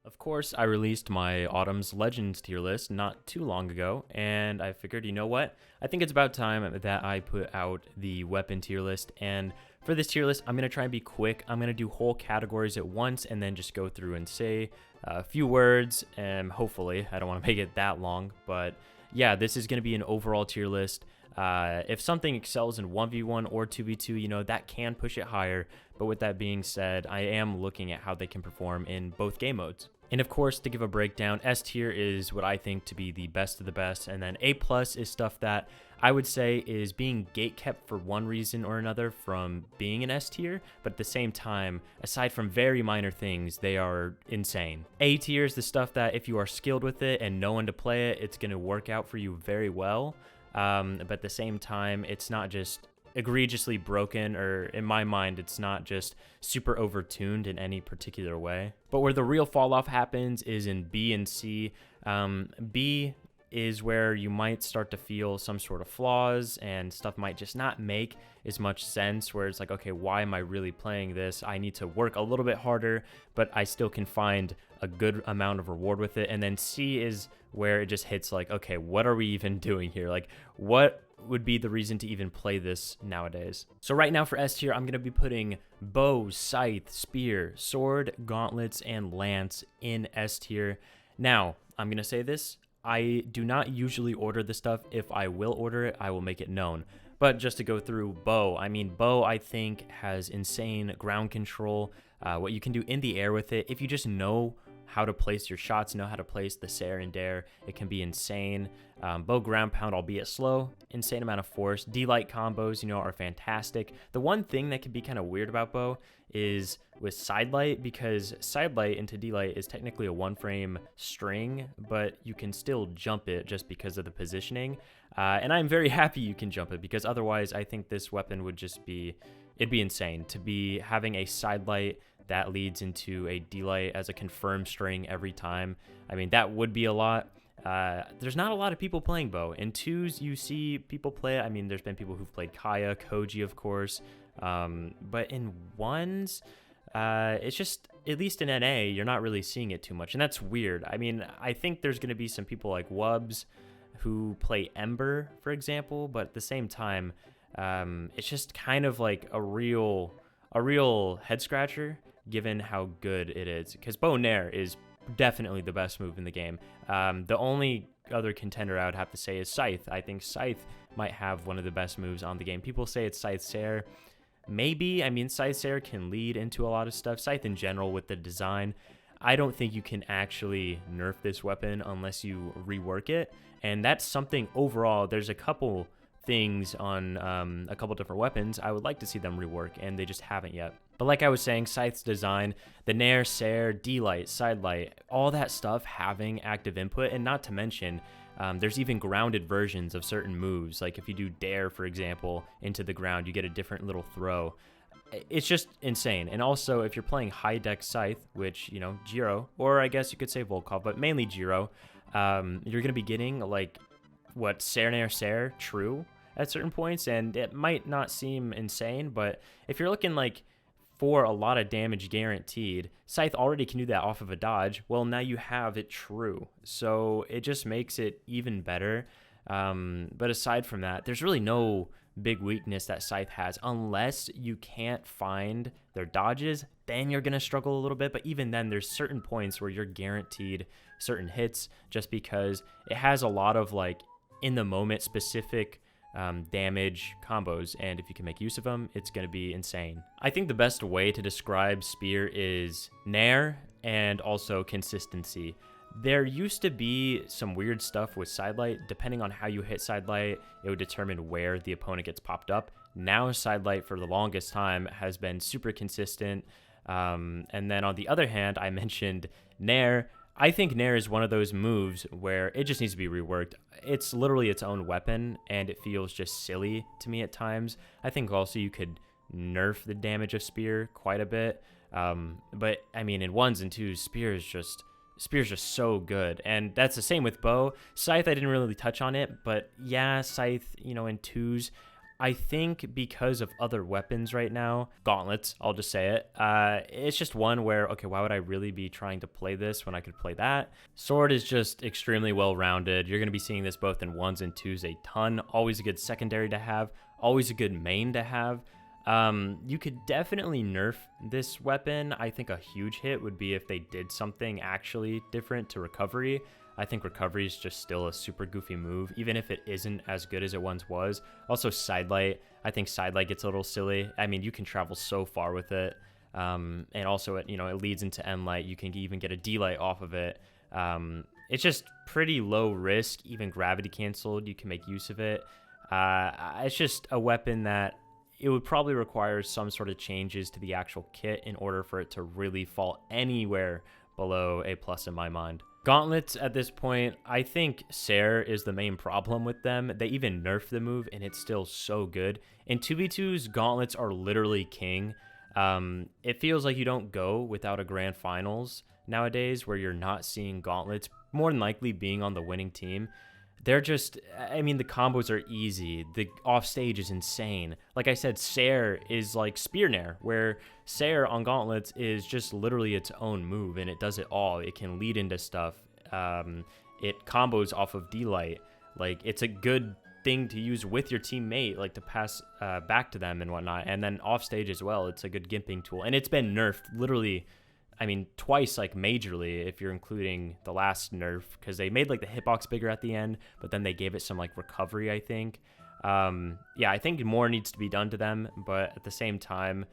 Of course, I released my Autumn's Legends tier list not too long ago, and I figured, you know what? I think it's about time that I put out the weapon tier list. And for this tier list, I'm going to try and be quick. I'm going to do whole categories at once and then just go through and say a few words, and hopefully, I don't want to make it that long, but yeah, this is going to be an overall tier list. If something excels in 1v1 or 2v2, that can push it higher. But with that being said, I am looking at how they can perform in both game modes. And of course, to give a breakdown, S tier is what I think to be the best of the best. And then A plus is stuff that I would say is being gatekept for one reason or another from being an S tier. But at the same time, aside from very minor things, they are insane. A tier is the stuff that if you are skilled with it and know when to play it, it's going to work out for you very well. But at the same time, it's not just egregiously broken, or in my mind, it's not just super overtuned in any particular way. But where the real fall off happens is in B and C. B is where you might start to feel some sort of flaws and stuff might just not make as much sense, where it's like, okay, why am I really playing this? I need to work a little bit harder, but I still can find a good amount of reward with it. And then C is where it just hits like, okay, what are we even doing here? Like, what would be the reason to even play this nowadays? So right now for S tier, I'm going to be putting bow, scythe, spear, sword, gauntlets, and lance in S tier. Now, I'm going to say this. I do not usually order this stuff. If I will order it, I will make it known. But just to go through bow, bow I think has insane ground control, what you can do in the air with it. If you just know how to place your shots, know how to place the Sare and Dare, it can be insane. Bow ground pound, albeit slow, insane amount of force. D-light combos, are fantastic. The one thing that can be kind of weird about bow is with sidelight, because sidelight into D-light is technically a one frame string, but you can still jump it just because of the positioning. And I'm very happy you can jump it, because otherwise I think this weapon would just be, it'd be insane to be having a sidelight that leads into a D-light as a confirmed string every time. That would be a lot. There's not a lot of people playing bow. In twos, you see people play it. There's been people who've played Kaya, Koji, of course. But in ones, it's just, at least in NA, you're not really seeing it too much. And that's weird. I think there's going to be some people like Wubs who play Ember, for example. But at the same time, it's just kind of like a real head scratcher, given how good it is. Because bow nair is definitely the best move in the game. The only other contender I would have to say is Scythe. I think Scythe might have one of the best moves on the game. People say it's Scythe Sare. Maybe. Scythe Sare can lead into a lot of stuff. Scythe in general with the design, I don't think you can actually nerf this weapon unless you rework it. And that's something overall, there's a couple things on a couple different weapons I would like to see them rework, and they just haven't yet. But like I was saying, Scythe's design, the Nair, Sare, D-Light, Sidelight, all that stuff having active input, and not to mention, there's even grounded versions of certain moves. Like if you do Dare, for example, into the ground, you get a different little throw. It's just insane. And also, if you're playing high deck Scythe, which, Jiro, or I guess you could say Volkov, but mainly Jiro, you're going to be getting like what Sare, Nair, Sare, true at certain points, and it might not seem insane, but if you're looking like for a lot of damage guaranteed, Scythe already can do that off of a dodge. Well, now you have it true, so it just makes it even better. But aside from that, there's really no big weakness that Scythe has, unless you can't find their dodges. Then you're gonna struggle a little bit, but even then, there's certain points where you're guaranteed certain hits, just because it has a lot of like in the moment specific damage combos, and if you can make use of them, it's going to be insane. I think the best way to describe Spear is Nair and also consistency. There used to be some weird stuff with Sidelight. Depending on how you hit Sidelight, it would determine where the opponent gets popped up. Now Sidelight for the longest time has been super consistent. And then on the other hand, I mentioned Nair. I think Nair is one of those moves where it just needs to be reworked. It's literally its own weapon, and it feels just silly to me at times. I think also you could nerf the damage of Spear quite a bit. But in ones and twos, Spear's just so good. And that's the same with bow. Scythe, I didn't really touch on it, but yeah, Scythe, in twos, I think because of other weapons right now, gauntlets, I'll just say it. It's just one where, okay, why would I really be trying to play this when I could play that? Sword is just extremely well-rounded. You're going to be seeing this both in ones and twos a ton. Always a good secondary to have. Always a good main to have. You could definitely nerf this weapon. I think a huge hit would be if they did something actually different to recovery. I think recovery is just still a super goofy move, even if it isn't as good as it once was. Also, sidelight. I think sidelight gets a little silly. I mean, you can travel so far with it. And also, it leads into end light. You can even get a D light off of it. It's just pretty low risk. Even gravity canceled, you can make use of it. It's just a weapon that it would probably require some sort of changes to the actual kit in order for it to really fall anywhere below A+ in my mind. Gauntlets at this point, I think Sair is the main problem with them. They even nerfed the move and it's still so good. In 2v2s, gauntlets are literally king. It feels like you don't go without a grand finals nowadays where you're not seeing gauntlets, more than likely being on the winning team. They're just, I mean, the combos are easy. The offstage is insane. Like I said, Sair is like Spear Nair, where Sair on Gauntlets is just literally its own move, and it does it all. It can lead into stuff. It combos off of D-Light. Like, it's a good thing to use with your teammate, like to pass back to them and whatnot. And then offstage as well, it's a good gimping tool. And it's been nerfed literally, I mean, twice, like majorly, if you're including the last nerf, because they made like the hitbox bigger at the end, but then they gave it some like recovery, I think. Yeah, I think more needs to be done to them, but at the same time,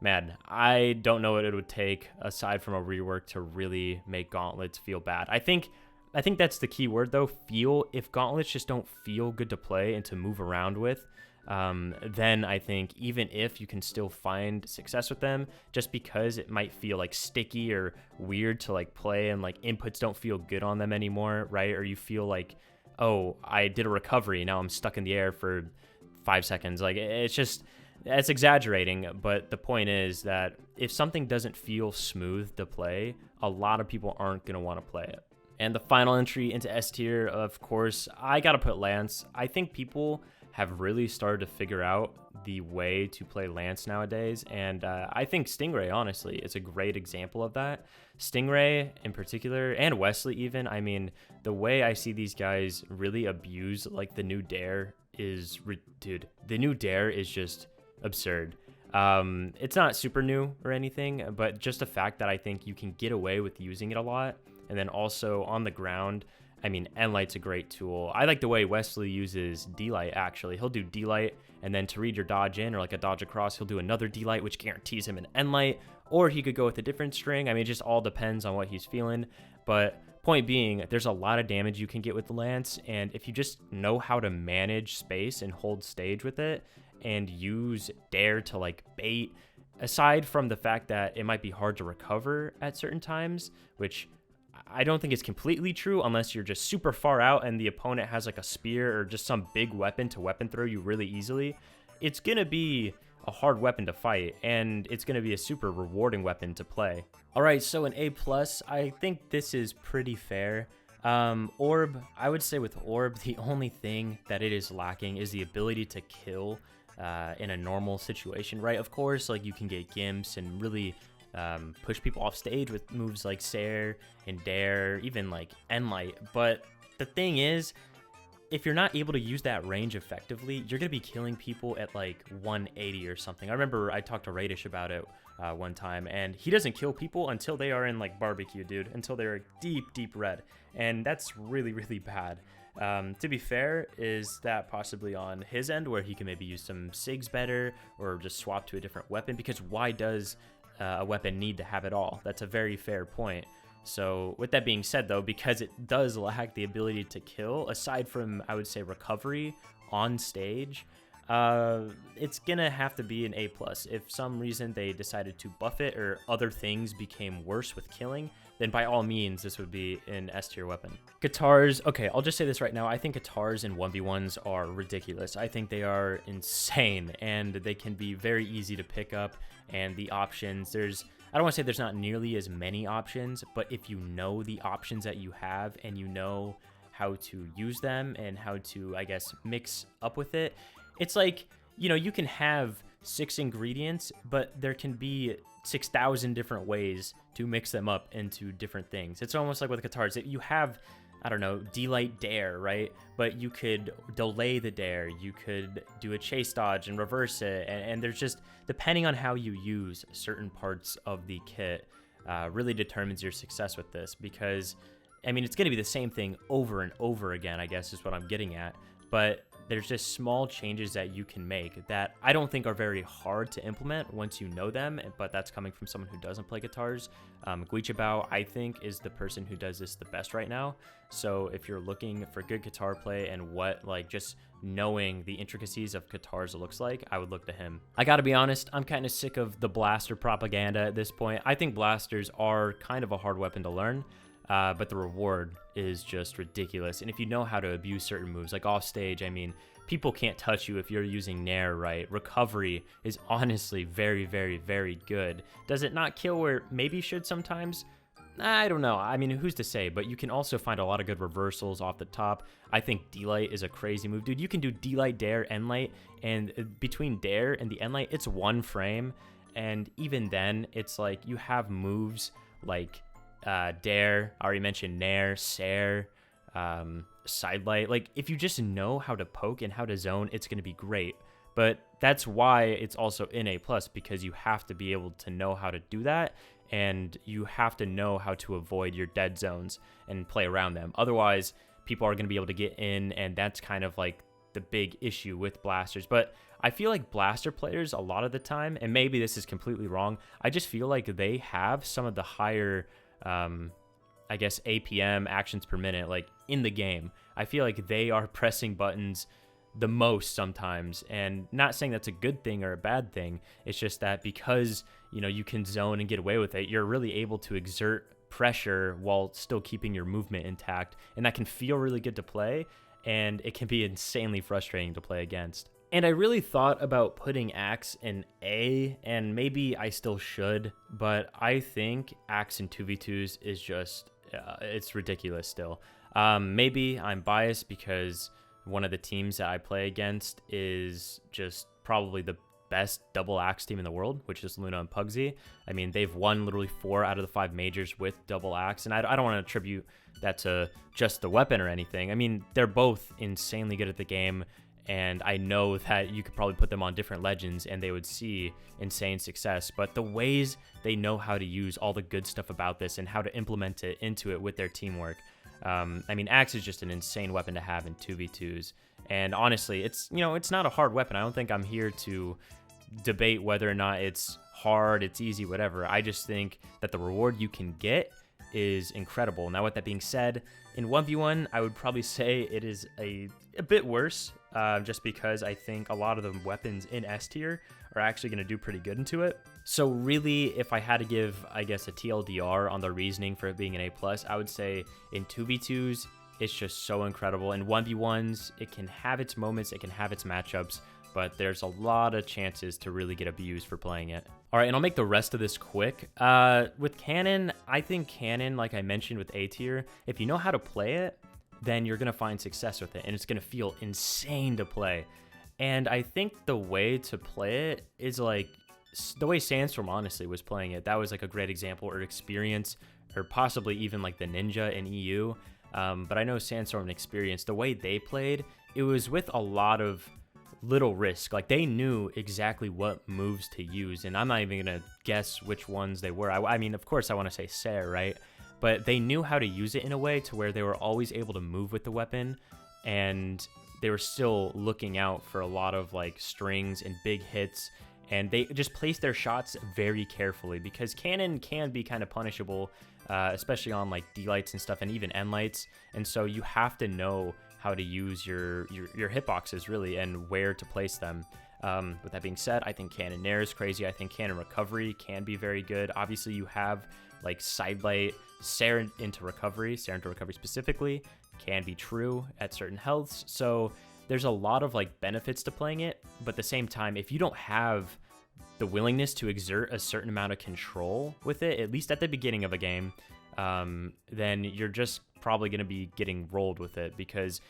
man, I don't know what it would take aside from a rework to really make gauntlets feel bad. I think that's the key word though, feel. If gauntlets just don't feel good to play and to move around with, then I think even if you can still find success with them, just because it might feel like sticky or weird to like play and like inputs don't feel good on them anymore, right? Or you feel like, oh, I did a recovery, now I'm stuck in the air for 5 seconds. Like, it's exaggerating, but the point is that if something doesn't feel smooth to play, a lot of people aren't going to want to play it. And the final entry into S tier, of course, I got to put Lance. I think people have really started to figure out the way to play Lance nowadays, and I think Stingray, honestly, is a great example of that. Stingray in particular, and Wesley even, I mean, the way I see these guys really abuse like the new Dare is, dude, the new Dare is just absurd. It's not super new or anything, but just the fact that I think you can get away with using it a lot, and then also on the ground, I mean, N-Light's a great tool. I like the way Wesley uses D-Light, actually. He'll do D-Light, and then to read your dodge in, or like a dodge across, he'll do another D-Light, which guarantees him an N-Light, or he could go with a different string. I mean, it just all depends on what he's feeling. But point being, there's a lot of damage you can get with the Lance, and if you just know how to manage space and hold stage with it, and use Dare to like bait, aside from the fact that it might be hard to recover at certain times, which I don't think it's completely true unless you're just super far out and the opponent has like a spear or just some big weapon to weapon throw you really easily. It's going to be a hard weapon to fight, and it's going to be a super rewarding weapon to play. All right, so an A+, I think this is pretty fair. Orb, I would say with Orb, the only thing that it is lacking is the ability to kill in a normal situation, right? Of course, like you can get gimps and really push people off stage with moves like Sair and Dare, even like N-Light. But the thing is, if you're not able to use that range effectively, you're going to be killing people at like 180 or something. I remember I talked to Radish about it one time, and he doesn't kill people until they are in like barbecue, dude, until they're deep red. And that's really, really bad. To be fair, is that possibly on his end where he can maybe use some SIGs better or just swap to a different weapon? Because why does a weapon need to have it all? That's a very fair point. So with that being said though, because it does lack the ability to kill, aside from, I would say, recovery on stage, it's gonna have to be an A+. If some reason they decided to buff it or other things became worse with killing, then by all means, this would be an S tier weapon. Guitars, okay, I'll just say this right now. I think guitars in 1v1s are ridiculous. I think they are insane, and they can be very easy to pick up, and the options, I don't want to say there's not nearly as many options, but if you know the options that you have and you know how to use them and how to, I guess, mix up with it, it's like you know, you can have 6 ingredients, but there can be 6,000 different ways to mix them up into different things. It's almost like with guitars, you have, I don't know, delight dare, right? But you could delay the dare, you could do a chase dodge and reverse it, and there's just, depending on how you use certain parts of the kit, really determines your success with this, because, I mean, it's going to be the same thing over and over again, I guess is what I'm getting at, but there's just small changes that you can make that I don't think are very hard to implement once you know them, but that's coming from someone who doesn't play guitars. Guichabao, I think, is the person who does this the best right now. So if you're looking for good guitar play and what, like, just knowing the intricacies of guitars looks like, I would look to him. I gotta be honest, I'm kind of sick of the blaster propaganda at this point. I think blasters are kind of a hard weapon to learn. But the reward is just ridiculous. And if you know how to abuse certain moves, like off stage, I mean, people can't touch you if you're using Nair right. Recovery is honestly very, very, very good. Does it not kill where maybe should sometimes? I don't know. I mean, who's to say? But you can also find a lot of good reversals off the top. I think D-Light is a crazy move. Dude, you can do D-Light, Dare, End-Light, and between Dare and the End-Light, it's one frame. And even then, it's like you have moves like Dare, I already mentioned Nair, Sair, Sidelight. Like, if you just know how to poke and how to zone, it's going to be great. But that's why it's also in A+, because you have to be able to know how to do that, and you have to know how to avoid your dead zones and play around them. Otherwise, people are going to be able to get in, and that's kind of like the big issue with blasters. But I feel like blaster players, a lot of the time, and maybe this is completely wrong, I just feel like they have some of the higher I guess APM, actions per minute, like in the game. I feel like they are pressing buttons the most sometimes, and not saying that's a good thing or a bad thing. It's just that because, you know, you can zone and get away with it, you're really able to exert pressure while still keeping your movement intact, and that can feel really good to play, and it can be insanely frustrating to play against. And I really thought about putting Axe in A, and maybe I still should, but I think Axe in 2v2s is just, it's ridiculous still. Maybe I'm biased because one of the teams that I play against is just probably the best double Axe team in the world, which is Luna and Pugsy. I mean, they've won literally 4 out of the 5 majors with double Axe, and I don't want to attribute that to just the weapon or anything. I mean, they're both insanely good at the game, and I know that you could probably put them on different legends and they would see insane success, but the ways they know how to use all the good stuff about this and how to implement it into it with their teamwork. I mean, Axe is just an insane weapon to have in 2v2s, and honestly, it's, you know, it's not a hard weapon. I don't think I'm here to debate whether or not it's hard, it's easy, whatever. I just think that the reward you can get is incredible. Now, with that being said, in 1v1, I would probably say it is a bit worse, just because I think a lot of the weapons in S tier are actually going to do pretty good into it. So really, if I had to give, I guess, a TLDR on the reasoning for it being an A+, I would say in 2v2s, it's just so incredible. In 1v1s, it can have its moments, it can have its matchups, but there's a lot of chances to really get abused for playing it. All right, and I'll make the rest of this quick. With Cannon, I think Cannon, like I mentioned with A tier, if you know how to play it, then you're going to find success with it, and it's going to feel insane to play. And I think the way to play it is like the way Sandstorm honestly was playing it. That was like a great example, or Experience, or possibly even like the Ninja in EU. But I know Sandstorm and Experience, the way they played, it was with a lot of little risk. Like, they knew exactly what moves to use, and I'm not even going to guess which ones they were. I mean, of course, I want to say Sair, right? But they knew how to use it in a way to where they were always able to move with the weapon, and they were still looking out for a lot of like strings and big hits, and they just placed their shots very carefully, because Cannon can be kind of punishable, especially on like D-lights and stuff, and even N-lights, and so you have to know how to use your hitboxes really, and where to place them. With that being said, I think Cannon Nair is crazy. I think Cannon Recovery can be very good. Obviously, you have like Sidelight, Sair into Recovery specifically, can be true at certain healths. So there's a lot of like benefits to playing it, but at the same time, if you don't have the willingness to exert a certain amount of control with it, at least at the beginning of a game, then you're just probably going to be getting rolled with it, because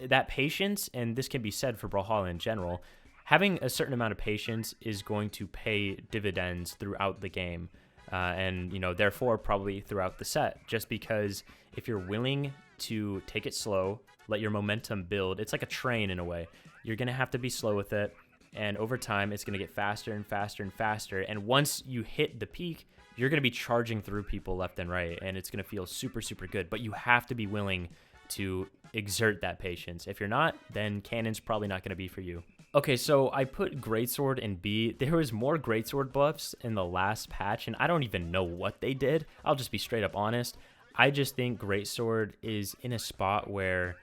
that patience, and this can be said for Brawlhalla in general, having a certain amount of patience is going to pay dividends throughout the game. And, you know, therefore probably throughout the set, just because if you're willing to take it slow, let your momentum build, it's like a train in a way. You're going to have to be slow with it. And over time, it's going to get faster and faster and faster. And once you hit the peak, you're going to be charging through people left and right. And it's going to feel super, super good. But you have to be willing to exert that patience. If you're not, then Cannon's probably not going to be for you. Okay, so I put Greatsword in B. There was more Greatsword buffs in the last patch, and I don't even know what they did. I'll just be straight up honest. I just think Greatsword is in a spot where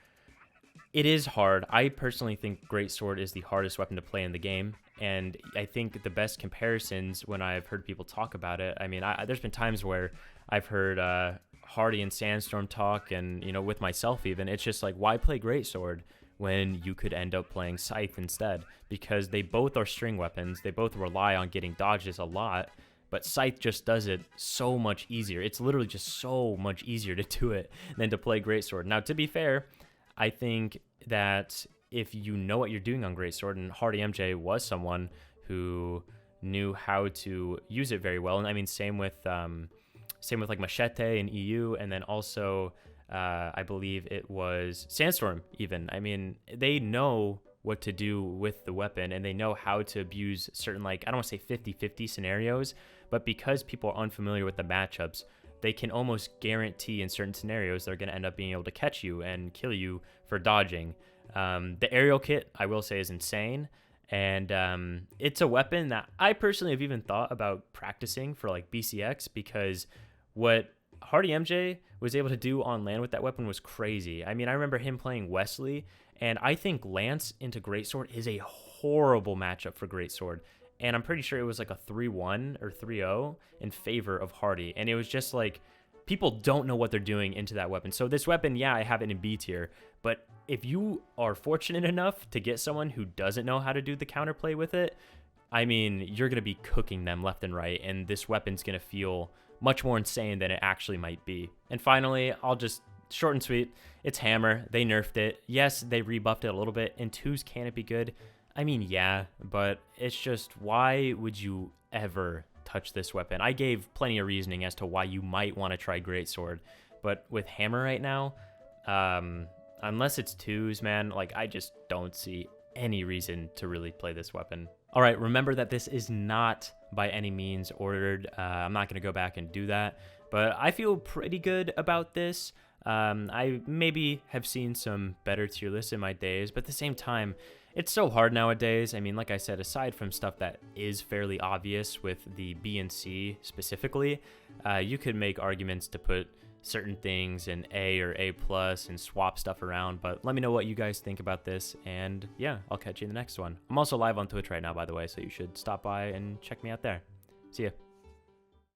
it is hard. I personally think Greatsword is the hardest weapon to play in the game, and I think the best comparisons when I've heard people talk about it, I mean, there's been times where I've heard Hardy and Sandstorm talk, and, you know, with myself even, it's just like, why play Greatsword when you could end up playing Scythe instead? Because they both are string weapons. They both rely on getting dodges a lot, but Scythe just does it so much easier. It's literally just so much easier to do it than to play Greatsword. Now, to be fair, I think that if you know what you're doing on Greatsword, and Hardy MJ was someone who knew how to use it very well, and I mean, same with like Machete and EU, and then also I believe it was Sandstorm even. I mean, they know what to do with the weapon, and they know how to abuse certain, like, I don't want to say 50-50 scenarios, but because people are unfamiliar with the matchups, they can almost guarantee in certain scenarios they're going to end up being able to catch you and kill you for dodging. The aerial kit, I will say, is insane, and it's a weapon that I personally have even thought about practicing for like BCX, because what Hardy MJ was able to do on land with that weapon was crazy. I mean, I remember him playing Wesley, and I think Lance into Greatsword is a horrible matchup for Greatsword. And I'm pretty sure it was like a 3-1 or 3-0 in favor of Hardy. And it was just like, people don't know what they're doing into that weapon. So this weapon, yeah, I have it in B tier, but if you are fortunate enough to get someone who doesn't know how to do the counterplay with it, I mean, you're going to be cooking them left and right, and this weapon's going to feel much more insane than it actually might be. And finally, I'll just short and sweet, it's Hammer. They nerfed it. Yes, they rebuffed it a little bit. In 2s, can it be good? I mean, yeah, but it's just, why would you ever touch this weapon? I gave plenty of reasoning as to why you might want to try Greatsword, but with Hammer right now, unless it's 2s, man, like, I just don't see any reason to really play this weapon. All right, remember that this is not by any means ordered. I'm not going to go back and do that, but I feel pretty good about this. I maybe have seen some better tier lists in my days, but at the same time, it's so hard nowadays. I mean, like I said, aside from stuff that is fairly obvious with the B and C specifically, you could make arguments to put certain things in A or A plus and swap stuff around. But let me know what you guys think about this, and yeah, I'll catch you in the next one. I'm also live on Twitch right now, by the way, so you should stop by and check me out there. See ya.